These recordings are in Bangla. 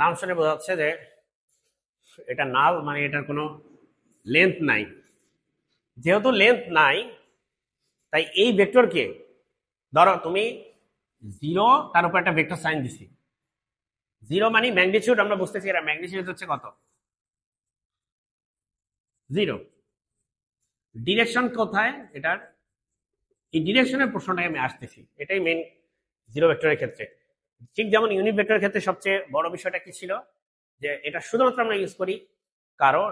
নাম শুনে বোঝা যাচ্ছে যে এটা নাল, মানে এটার কোনো লেন্থ নাই। যেহেতু লেন্থ নাই, তাই এই ভেক্টরকে ধরো তুমি জিরো, তার উপর একটা ভেক্টর সাইন দিছি। জিরো মানে ম্যাগনিটিউড, আমরা বুঝতেছি এটা ম্যাগনিটিউড হচ্ছে কত, জিরো। ডিরেকশন কোথায় এটার, এই ডিরেকশনের প্রশ্নটাই আমি আসতেছি, এটাই মেইন জিরো ভেক্টরের ক্ষেত্রে। ঠিক যেমন ইউনিট ভেক্টরের ক্ষেত্রে সবচেয়ে বড় বিষয়টা কি ছিল, যে এটা শুধুমাত্র আমরা ইউজ করি কারণ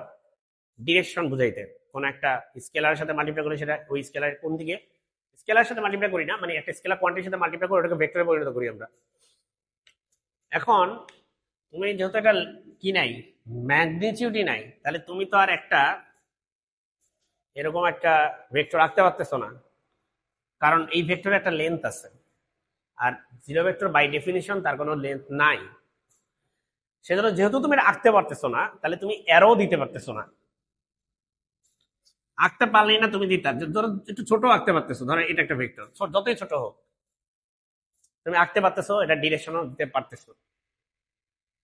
ডিরেকশন বুঝাইতে। কোন একটা স্কেলারের সাথে মাল্টিপ্লাই করি, সেটা ওই স্কেলারের কোন দিকে, স্কেলারের সাথে মাল্টিপ্লাই করি না, মানে একটা স্কেলার কোয়ান্টিটির সাথে মাল্টিপ্লাই করে ওটাকে ভেক্টরে পরিণত করি আমরা। এখন তুমি যেহেতু এটা কি নাই, ম্যাগনিটিউডই নাই, তাহলে তুমি তো আর একটা এরকম একটা ভেক্টর আঁকতে পারতেছো না, কারণ এই ভেক্টরের একটা লেন্থ আছে। আর জিরো ভেক্টর বাই ডেফিনিশন তার কোনো লেন্থ নাই। সেজন্য যেহেতু তুমি এটা আঁকতে পারতেছো না, তাহলে তুমি অ্যারো দিতে পারতেছো না। আঁকতে পারলেই না তুমি দিতে, ধরো একটু ছোট আঁকতে পারতেছো, ধরো এটা একটা ভেক্টর, যতই ছোট হোক তুমি আঁকতে পারতেছো, এটা ডিরেকশনও দিতে পারতেছো।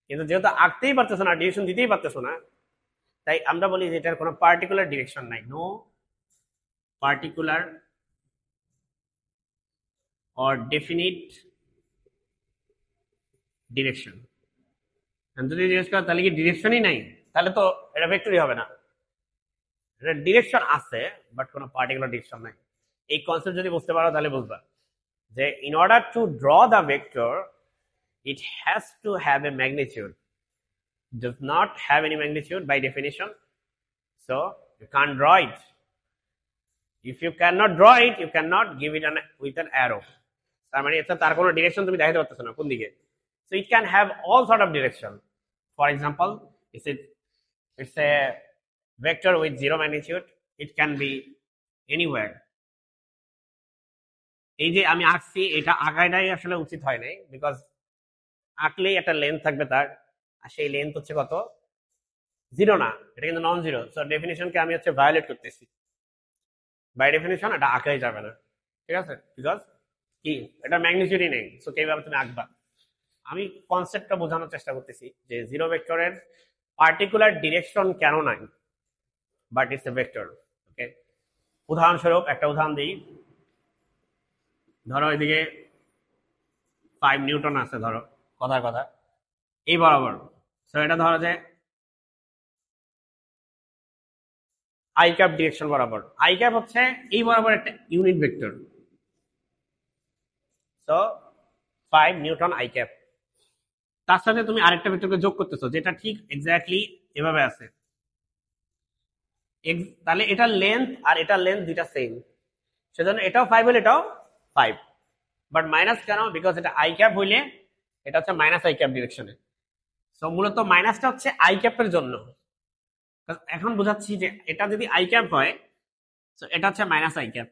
কিন্তু যেহেতু আঁকতেই পারতেছো না, ডিরেকশন দিতেই পারতেছো না, তাই আমরা বলি যে এটার কোনো পার্টিকুলার ডিরেকশন নাই, no particular or definite direction. যদি জিজ্ঞেস করো তাহলে কি ডিরেকশনই নাই, তাহলে তো এটা ভেক্টরই হবে না। এটা ডিরেকশন আছে, বাট কোনো পার্টিকুলার ডিরেকশন নাই। এই কনসেপ্ট যদি বুঝতে পারো তাহলে বুঝবা যে in order to draw the vector it has to have a magnitude, does not have any magnitude by definition, so you can't draw it. If you cannot draw it, you cannot give it with an arrow. তার মানে এটা তার কোনো ডিরেকশন তুমি দেখাতে পারতেছো না কোন দিকে। So it can have all sort of direction. For example, it's a vector with zero magnitude, it can be anywhere. এই যে আমি আঁকছি, এটা আঁকাটাই আসলে উচিত হয় নাই, বিকজ আঁকলেই একটা লেন্থ থাকবে তার, আর সেই লেন্থ হচ্ছে কত, জিরো না, এটা কিন্তু নন জিরো। সো ডেফিনিশনকে আমি হচ্ছে ভায়োলেট করতেছি। বাই ডেফিনিশন এটা আঁকাই যাবে না, ঠিক আছে, বিকজ কি এটা ম্যাগনিটিউডই নেই। সো কিভাবে তুমি আঁকবা, আমি কনসেপ্টটা বোঝানোর চেষ্টা করতেছি যে জিরো ভেক্টরের পার্টিকুলার ডিরেকশন কেন নাই, বাট ইটস এ ভেক্টর। ওকে, উদাহরণস্বরূপ একটা উদাহরণ দিই। ধরো এদিকে 5 নিউটন আছে, ধরো কথার কথা এই বরাবর। সো এটা ধরো যে আই ক্যাপ ডিরেকশন বরাবর, আই ক্যাপ হচ্ছে এই বরাবর একটা unit vector. So 5 Newton I cap, তার সাথে তুমি আরেকটা ভেক্টরকে যোগ করতেছো যেটা ঠিক এক্স্যাক্টলি এভাবে আছে। তাহলে এটার লেন্থ আর এটার লেন্থ দুইটা সেম, সেজন্য এটাও 5 হলে এটাও 5, বাট মাইনাস কেন, বিকজ এটা আই ক্যাপ হইলে এটা হচ্ছে মাইনাস আই ক্যাপ ডিরেকশনে। সো মূলত মাইনাসটা হচ্ছে আই ক্যাপের জন্য। এখন বোঝাচ্ছি যে এটা যদি আই ক্যাপ হয়, তো এটা হচ্ছে মাইনাস আই ক্যাপ,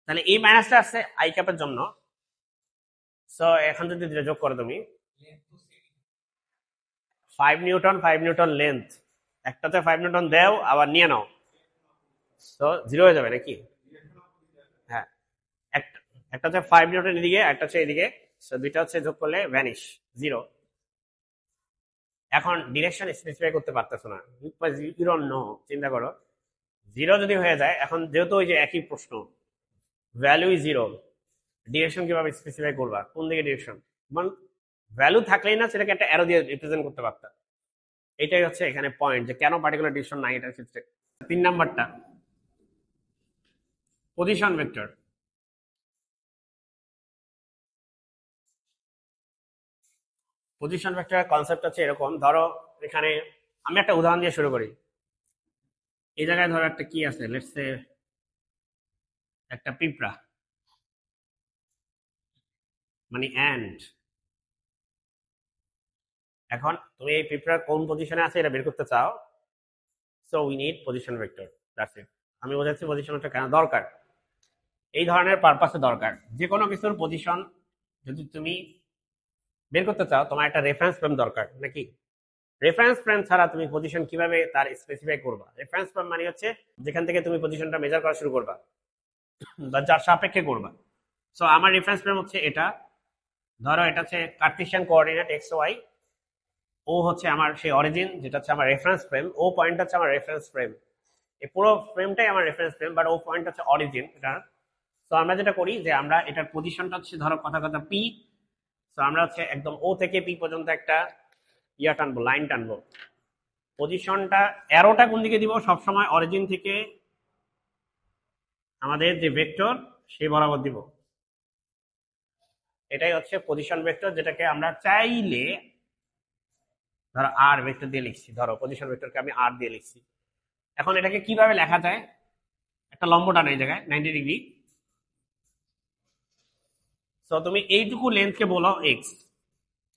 তাহলে এই মাইনাসটা আছে আই ক্যাপের জন্য। সো এখন যদি দুটো যোগ করো তুমি, 5 নিউটন লেন্থ, একটাতে 5 নিউটন দেও আবার নিয়ে নাও, তো জিরো হয়ে যাবে নাকি? হ্যাঁ, একটা একটা হচ্ছে 5 নিউটন এদিকে, একটা হচ্ছে এদিকে, সো দুইটা হচ্ছে যোগ করলে ভ্যানিশ, জিরো। এখন ডিরেকশন স্পেসিফাই করতে পারতেছো না, ইউ ডোন্ট নো। চিন্তা করো, জিরো যদি হয়ে যায়, এখন যেহেতু ওই যে একই প্রশ্ন, ভ্যালু ইজ জিরো, ডিরেকশন কিভাবে স্পেসিফাই করবা, কোন দিকে ডিরেকশন, মানে ভ্যালু থাকলেই না সেটাকে একটা অ্যারো দিয়ে রিপ্রেজেন্ট করতে পারতা। এটাই হচ্ছে এখানে পয়েন্ট, যে কেন পার্টিকুলার ডিরেকশন নাই এটার ক্ষেত্রে। 3 নাম্বারটা পজিশন ভেক্টর। পজিশন ভেক্টরের কনসেপ্ট হচ্ছে এরকম, ধরো এখানে আমি একটা উদাহরণ দিয়ে শুরু করি। এই জায়গায় ধরো একটা কি আছে, লেটস সে একটা পিঁপড়া, মানে অ্যান্ড। এখন তুমি এই পিঁপড়ার কোন পজিশনে আছে এটা বের করতে চাও, so we need position vector, that's it. আমি বোঝাচ্ছি পজিশন ভেক্টর কেন দরকার। এই ধরনের পারপাসে দরকার, যে কোনো কিছুর পজিশন যদি তুমি বের করতে চাও, তোমার একটা রেফারেন্স ফ্রেম দরকার নাকি। রেফারেন্স ফ্রেম ছাড়া তুমি পজিশন কিভাবে তার স্পেসিফাই করবা? রেফারেন্স ফ্রেম মানে হচ্ছে যেখান থেকে তুমি পজিশনটা মেজার করা শুরু করবা বা যার সাপেক্ষে করবা। সো আমার রেফারেন্স ফ্রেম হচ্ছে এটা, ধরো এটা হচ্ছে কার্টেসিয়ান কোঅর্ডিনেট এক্স ওয়াই, ও হচ্ছে আমার সেই অরিজিন যেটা হচ্ছে আমার রেফারেন্স ফ্রেম, ও পয়েন্ট হচ্ছে আমার রেফারেন্স ফ্রেম, এই পুরো ফ্রেমটাই আমার reference frame, but O point হচ্ছে অরিজিন এটা। তো আমরা যেটা করি যে আমরা এটার পজিশনটা হচ্ছে ধরো কথা কথা পি, তো আমরা হচ্ছে একদম ও থেকে পি পর্যন্ত একটা ইয়া টানবো, লাইন টানবো। পজিশনটা অ্যারোটা কোন দিকে দিব, সবসময় অরিজিন থেকে আমাদের যে ভেক্টর সেই বরাবর দিব। এটাই হচ্ছে পজিশন ভেক্টর, যেটাকে আমরা চাইলে ধরো আর ভেক্টর দিয়ে লিখছি, ধরো পজিশন ভেক্টরকে আমি আর দিয়ে লিখছি। এখন এটাকে কিভাবে লেখা যায়, একটা লম্ব টানো এই জায়গায় 90 ডিগ্রি। তো তুমি এইটুকু লেন্থকে বলো এক্স।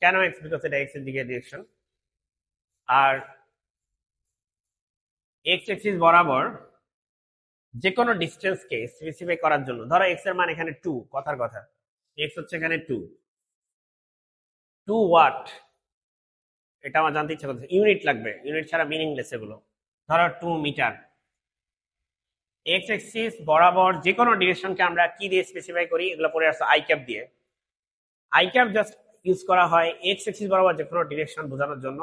কেন এক্স? বিকজ এটা এক্স এর দিকে ডিরেকশন। আর এক্স এক্সিস বরাবর যে কোনো ডিস্টেন্সকে স্পেসিফাই করার জন্য, ধরো এক্স এর মান এখানে 2, কথার কথা এক্স হচ্ছে এখানে 2, 2 ওয়াট, এটা আমার জানতে ইচ্ছা করছে। ইউনিট লাগবে, ইউনিট ছাড়া মিনিংলেস এগুলো। ধরো 2 মিটার। এক্স এক্সিস বরাবর যে কোনো ডিরেকশনকে আমরা কি দিয়ে স্পেসিফাই করি, এগুলো পড়ে আসছে আই ক্যাপ দিয়ে। আই ক্যাপ জাস্ট ইউজ করা হয় এক্স এক্সিস বরাবর যে কোনো ডিরেকশন বোঝানোর জন্য,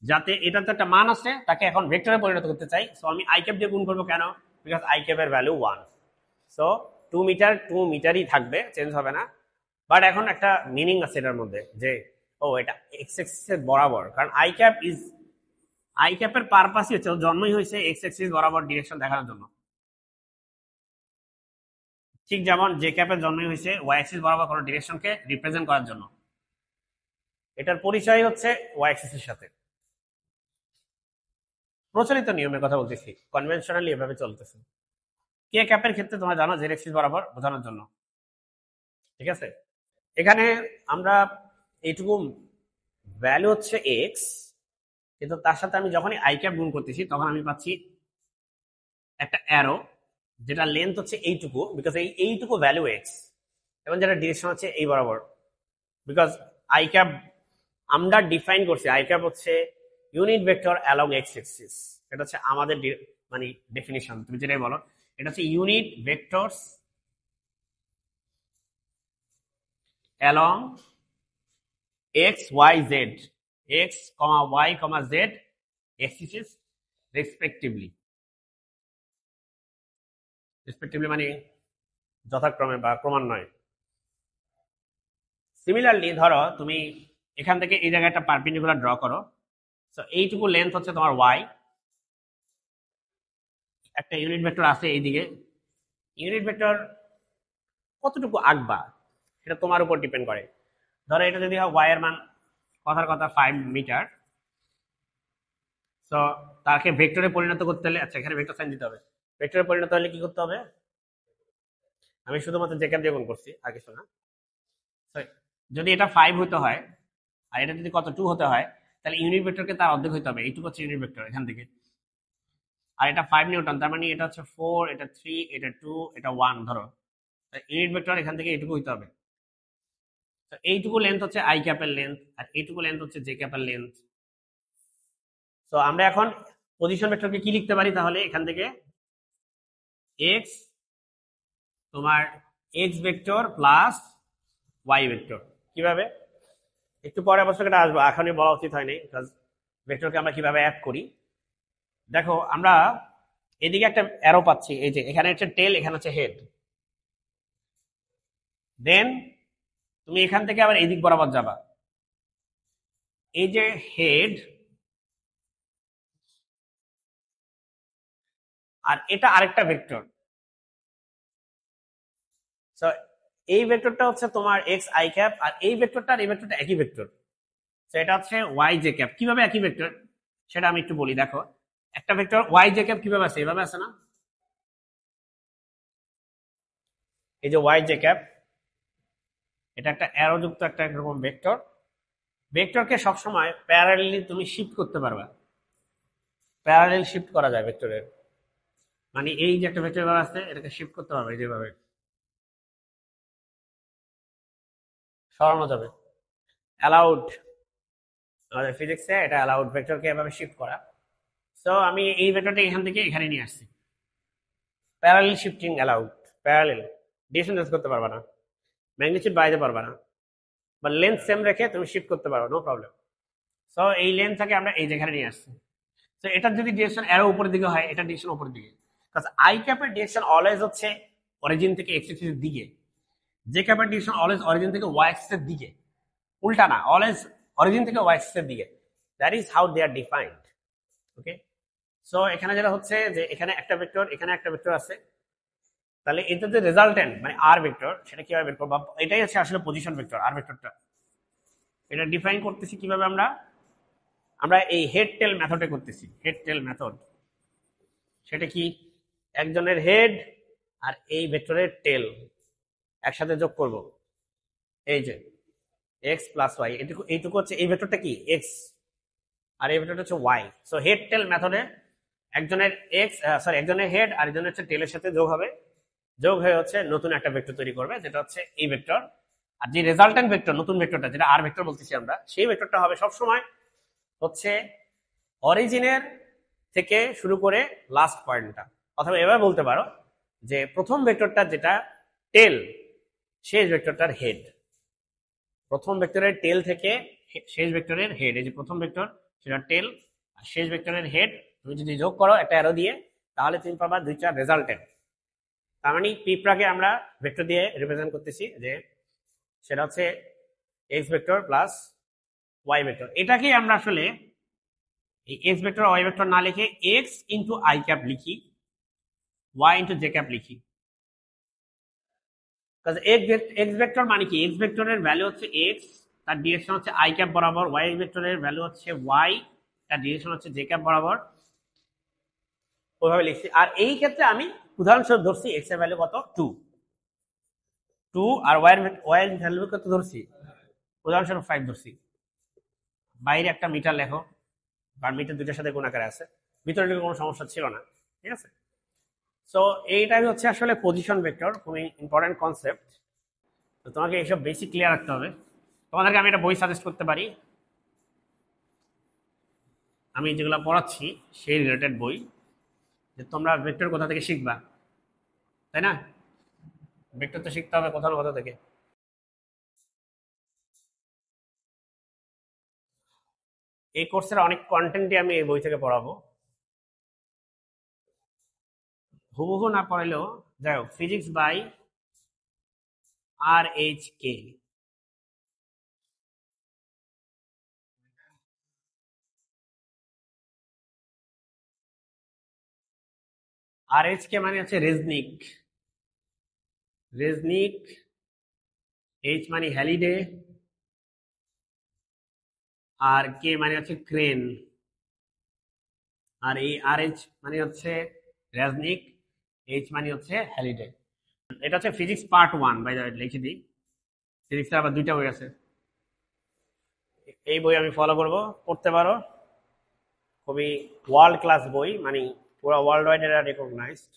যাতে এটার তো একটা মান আছে, তাকে এখন ভেক্টরে পরিণত করতে চাই। সো আমি আই ক্যাপ দিয়ে গুণ করবো, কেন? বিকজ আই ক্যাপের ভ্যালু 1। সো 2 মিটার 2 মিটারই থাকবে, চেঞ্জ হবে না। বাট এখন একটা মিনিং আছে এটার মধ্যে, যে ও এটা এক্স এক্সিসের বরাবর, কারণ আই ক্যাপের পারপাসই হচ্ছে, জন্মই হয়েছে এক্স এক্সিস বরাবর ডিরেকশন দেখানোর জন্য। ঠিক যেমন জে ক্যাপের জন্মই হয়েছে ওয়াই অ্যাক্সিস বরাবর কোনো ডিরেকশনকে রিপ্রেজেন্ট করার জন্য। এটার পরিচয় হচ্ছে ওয়াই অ্যাক্সিসের সাথে। প্রচলিত নিয়মের কথা বলতেছি, কনভেনশনালি এভাবে চলতেছে। কে ক্যাপের ক্ষেত্রে তোমরা জানো জেড অ্যাক্সিস বরাবর বোঝানোর জন্য, ঠিক আছে? এখানে আমরা এইটুকু ভ্যালু হচ্ছে এক্স, কিন্তু তার সাথে আমি যখনই আই ক্যাপ গুণ করতেছি তখন আমি পাচ্ছি একটা অ্যারো, যেটা লেন্থ হচ্ছে এইটুকু, বিকজ এইটুকু ভ্যালু এক্স, এবং যেটা ডিরেকশন হচ্ছে এই বরাবর। বিকজ আই ক্যাপ আমরা ডিফাইন করছি, আই ক্যাপ হচ্ছে unit vector along x axis. এটা হচ্ছে আমাদের মানে ডেফিনিশন, তুমি যেটাই বলো, এটা হচ্ছে unit vectors along x y z, x comma y comma z axis respectively. Respectively মানে যথাক্রমে বা ক্রমান্বয়ে। সিমিলারলি ধরো তুমি এখান থেকে এই জায়গায় একটা পারপেন্ডিকুলার ড্র করো। সো এইটুকু লেন্থ হচ্ছে তোমার ওয়াই, একটা ইউনিট ভেক্টর আছে এইদিকে। ইউনিট ভেক্টর কতটুকু আঁকবা সেটা তোমার উপর ডিপেন্ড করে। ধরো এটা যদি হয় ওয়াই এর মান কথার কথা 5 মিটার, সো তাকে ভেক্টরে পরিণত করতে হলে, আচ্ছা এখানে ভেক্টর সাইন দিতে হবে। ভেক্টরে পরিণত হলে কি করতে হবে? আমি শুধুমাত্র জেকাব দিয়ে গুণ করছি, আগে শোনা। যদি এটা 5 হতে হয় আর এটা যদি কত 2 হতে হয়, তাহলে ইউনিট ভেক্টরকে তার অর্ধেক হতে হবে। এইটুকু হচ্ছে ইউনিট ভেক্টর এখান থেকে। আর এটা 5 নিউটন, তার মানে এটা হচ্ছে 4, এটা 3, এটা 2, এটা 1। ধরো ইউনিট ভেক্টর এখান থেকে এইটুকু হইতে হবে। তো এইটুকু লেন্থ হচ্ছে আই ক্যাপের লেন্থ, আর এইটুকু লেন্থ হচ্ছে জে ক্যাপের লেন্থ। তো আমরা এখন পজিশন ভেক্টরকে কি লিখতে পারি তাহলে? এখান থেকে এক্স, তোমার X vector plus Y vector. কিভাবে? একটু পরে অবশ্য এটা আসবো, এখনই বলা উচিত হয়নি, বিকজ ভেক্টরকে আমরা কিভাবে অ্যাড করি। দেখো আমরা এদিকে একটা অ্যারো পাচ্ছি, এই যে এখানে হচ্ছে টেল, এখানে হচ্ছে হেড। দেন তুমি এখান থেকে আবার এদিক বরাবর যাবা, এই যে হেড, আর এটা আরেকটা ভেক্টর। সো এই ভেক্টরটা হচ্ছে তোমার এক্স আই ক্যাপ, আর এই ভেক্টরটা আর এই ভেক্টরটা একই ভেক্টর। তো এটা হচ্ছে ওয়াই জে ক্যাপ। কিভাবে একই ভেক্টর সেটা আমি একটু বলি। দেখো একটা ভেক্টর ওয়াই জে ক্যাপ কিভাবে আছে? এভাবে আছে না? এই যে ওয়াই জে ক্যাপ, এটা একটা অ্যারো যুক্ত একটা এরকম ভেক্টর। ভেক্টরকে সবসময় প্যারালেলি তুমি শিফট করতে পারবা, প্যারালেল শিফট করা যায় ভেক্টরের। মানে এই যে একটা ভেক্টর আছে, এটাকে শিফট করতে পারবে যেভাবে সরানো যাবে। অ্যালাউড, আমাদের ফিজিক্সে এটা অ্যালাউড ভেক্টরকে এভাবে শিফট করা। সো আমি এই ভেক্টরটা এখান থেকে এখানে নিয়ে আসছি। Parallel shifting allowed. Parallel direction change করতে পারবা না, ম্যাগনিটিউড বাড়াইতে পারবা না, বা লেন্থ সেম রেখে তুমি শিফট করতে পারো, নো প্রবলেম। সো এই লেন্থটাকে আমরা এই যেখানে নিয়ে আসছি। তো এটার যদি ডিরেকশন অ্যারো উপরের দিকে হয়, এটা ডিরেকশন উপরের দিকে, কারণ আই ক্যাপের ডিরেকশন অলওয়েজ হচ্ছে অরিজিন থেকে এক্স অ্যাক্সিসের দিকে, জে ক্যাপের ডিরেকশন অলওয়েজ অরিজিন থেকে ওয়াই অ্যাক্সিসের দিকে, উল্টা না, অলওয়েজ অরিজিন থেকে ওয়াই অ্যাক্সিসের দিকে। That is how they are defined. Okay, so এখানে যেটা হচ্ছে যে এখানে একটা ভেক্টর, এখানে একটা ভেক্টর আছে, তাহলে এটা যে রেজাল্টেন্ট মানে আর ভেক্টর, সেটা কিভাবে বের করব? এটাই হচ্ছে আসলে পজিশন ভেক্টর, আর ভেক্টরটা এটা ডিফাইন করতেছি কিভাবে আমরা আমরা এই হেড টেল মেথডে করতেছি। হেড টেল মেথড সেটা কি? একজনের হেড আর এই ভেক্টরের টেল একসাথে যোগ করব, এই যে এক্স প্লাস ওয়াই, এইটুকু হচ্ছে এই ভেক্টরটা কি এক্স আর এই ভেক্টরটা হচ্ছে ওয়াই। সো হেড টেল মেথডে একজনের একজনের হেড আর একজনের হচ্ছে টেলের সাথে যোগ হবে, যোগ হয়ে হচ্ছে নতুন একটা ভেক্টর তৈরি করবে, যেটা হচ্ছে এই ভেক্টর। আর যে রেজাল্টেন্ট ভেক্টর, নতুন ভেক্টরটা যেটা আর ভেক্টর বলতেছি আমরা, সেই ভেক্টরটা হবে সবসময় হচ্ছে অরিজিনের থেকে শুরু করে লাস্ট পয়েন্টটা। অথবা এভাবে বলতে পারো যে প্রথম ভেক্টরটা যেটা টেল, শেষ ভেক্টরটার হেড। প্রথম ভেক্টরের টেল থেকে শেষ ভেক্টরের হেড, এই যে প্রথম ভেক্টর সেটা টেল আর শেষ ভেক্টরের হেড তুমি যদি যোগ করো একটা অ্যারো দিয়ে, তাহলে তুমি পাবা দুইটা রেজাল্টেন্ট। তার মানে পিঁপড়াকে আমরা ভেক্টর দিয়ে রিপ্রেজেন্ট করতেছি, যে সেটা হচ্ছে X vector plus Y vector. এটাকেই আমরা আসলে এই এক্স ভেক্টর ওয়াই ভেক্টর না লিখে এক্স ইন্টু আই ক্যাপ লিখি, ওয়াই ইন্টু জে ক্যাপ লিখি। এক্স ভেক্টর মানে কি? এক্স ভেক্টরের ভ্যালু হচ্ছে এক্স, তার ডিরেকশন হচ্ছে আই ক্যাপ বরাবর। ওয়াই ভেক্টরের ভ্যালু হচ্ছে ওয়াই, তার ডিরেকশন হচ্ছে জে ক্যাপ বরাবর। ওইভাবে লিখছি। আর এই ক্ষেত্রে আমি উদাহরণস্বরূপ ধরছি এক্স এর ভ্যালু কত, 2, আর ওয়াই এর ভ্যালু কত ধরছি, উদাহরণস্বরূপ 5 ধরছি। বাইরে একটা মিটার লেখো, কারণ মিটার দুইটার সাথে গুণ আকারে আছে, ভিতরে কোনো সমস্যা ছিল না, ঠিক আছে। সো এইটাই হচ্ছে আসলে পজিশন ভেক্টর, খুবই ইম্পর্টেন্ট কনসেপ্ট। তো তোমাকে এইসব বেসিক ক্লিয়ার রাখতে হবে। তোমাদেরকে আমি একটা বই সাজেস্ট করতে পারি, আমি যেগুলো পড়াচ্ছি সেই রিলেটেড বই, যে তোমরা ভেক্টর কোথা থেকে শিখবা, তাই না? ভেক্টর তো শিখতে হবে কোথাও কোথা থেকে। এই কোর্সের অনেক কন্টেন্টই আমি এই বই থেকে পড়াবো, হুবহু না পড়াইলেও যাই হোক। Physics by RHK। RHK মানে হচ্ছে রেজনিক, রেজনিক। এইচ মানে হ্যালিডে, আর কে মানে হচ্ছে ক্রেন, আর এই RH মানে হচ্ছে রেজনিক, এইচ মানে হচ্ছে হ্যালিডে। এটা হচ্ছে physics part 1, by the way লিখে দিই। ফিজিক্সের আবার দুইটা বই আছে, এই বই আমি ফলো করব, পড়তে পারো। খুবই ওয়ার্ল্ড ক্লাস বই, মানে পুরো ওয়ার্ল্ড ওয়াইড এরা রেকগনাইজড।